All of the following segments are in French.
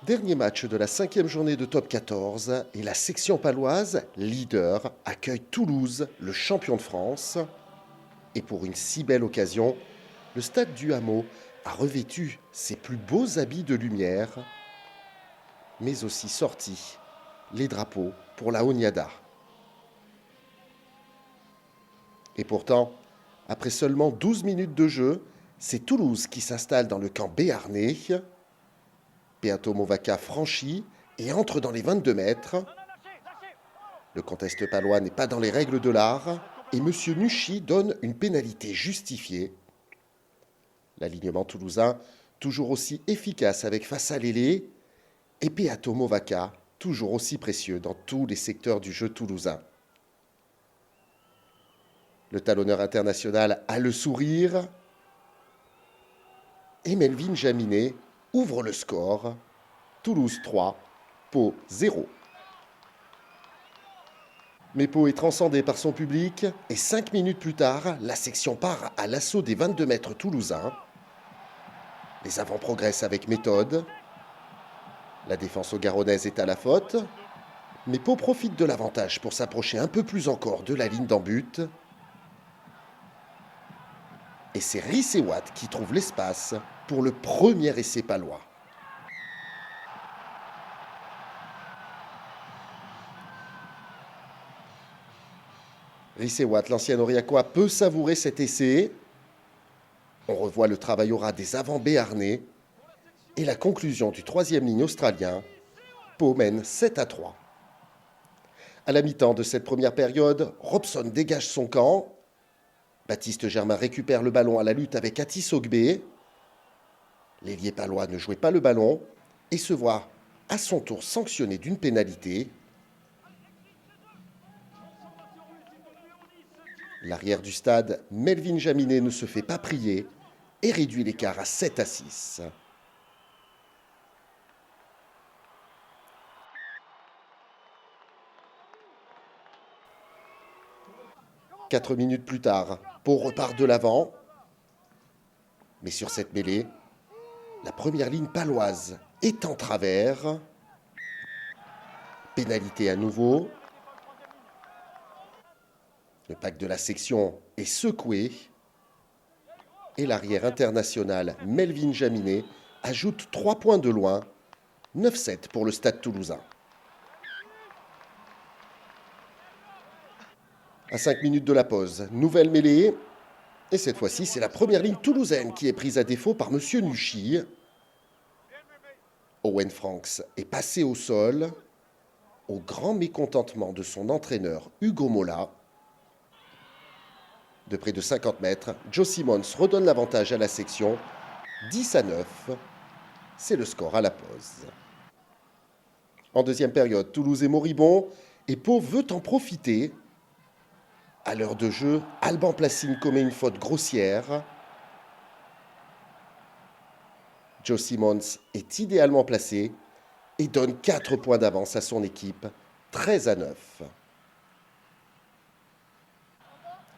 Dernier match de la 5e journée de top 14 et la section paloise, leader, accueille Toulouse, le champion de France. Et pour une si belle occasion, le stade du Hameau a revêtu ses plus beaux habits de lumière, mais aussi sorti les drapeaux pour la Oniada. Et pourtant, après seulement 12 minutes de jeu, c'est Toulouse qui s'installe dans le camp béarnais. Beato Movaca franchit et entre dans les 22 mètres. Le contest palois n'est pas dans les règles de l'art et M. Nuchy donne une pénalité justifiée. L'alignement toulousain, toujours aussi efficace avec Fassa Lélé, et Beato Movaca, toujours aussi précieux dans tous les secteurs du jeu toulousain. Le talonneur international a le sourire et Melvin Jaminet ouvre le score. Toulouse 3, Pau 0. Mais Pau est transcendé par son public et 5 minutes plus tard, la section part à l'assaut des 22 mètres toulousains. Les avants progressent avec méthode. La défense au Garonnais est à la faute. Mais Pau profite de l'avantage pour s'approcher un peu plus encore de la ligne d'en but. Et c'est Risséouat qui trouve l'espace pour le premier essai palois. Risséouat, l'ancien Aurillacois, peut savourer cet essai. On revoit le travail au ras des avants béarnais. Et la conclusion du troisième ligne australien. Pau mène 7-3. À la mi-temps de cette première période, Robson dégage son camp. Baptiste Germain récupère le ballon à la lutte avec Atis Ogbé. L'ailier palois ne jouait pas le ballon et se voit à son tour sanctionné d'une pénalité. L'arrière du stade, Melvin Jaminet, ne se fait pas prier et réduit l'écart à 7-6. Quatre minutes plus tard, Pau repart de l'avant. Mais sur cette mêlée, la première ligne paloise est en travers. Pénalité à nouveau. Le pack de la section est secoué. Et l'arrière international Melvin Jaminet ajoute 3 points de loin. 9-7 pour le stade toulousain. À 5 minutes de la pause, nouvelle mêlée. Et cette fois-ci, c'est la première ligne toulousaine qui est prise à défaut par M. Nuchy. Owen Franks est passé au sol, au grand mécontentement de son entraîneur Hugo Mola. De près de 50 mètres, Joe Simmons redonne l'avantage à la section. 10-9, c'est le score à la pause. En deuxième période, Toulouse est moribond et Pau veut en profiter. À l'heure de jeu, Alban Placine commet une faute grossière. Joe Simmons est idéalement placé et donne 4 points d'avance à son équipe, 13-9.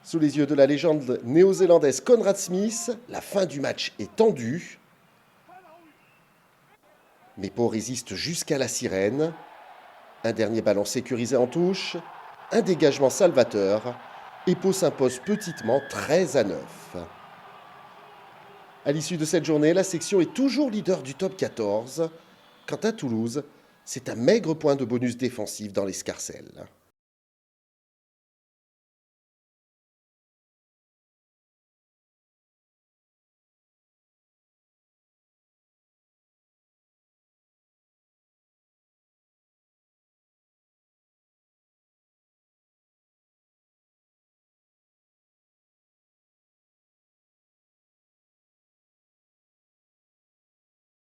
Sous les yeux de la légende néo-zélandaise Conrad Smith, la fin du match est tendue. Mais Pau résiste jusqu'à la sirène. Un dernier ballon sécurisé en touche, un dégagement salvateur, et Pau s'impose petitement 13-9. À l'issue de cette journée, la section est toujours leader du top 14. Quant à Toulouse, c'est un maigre point de bonus défensif dans l'escarcelle.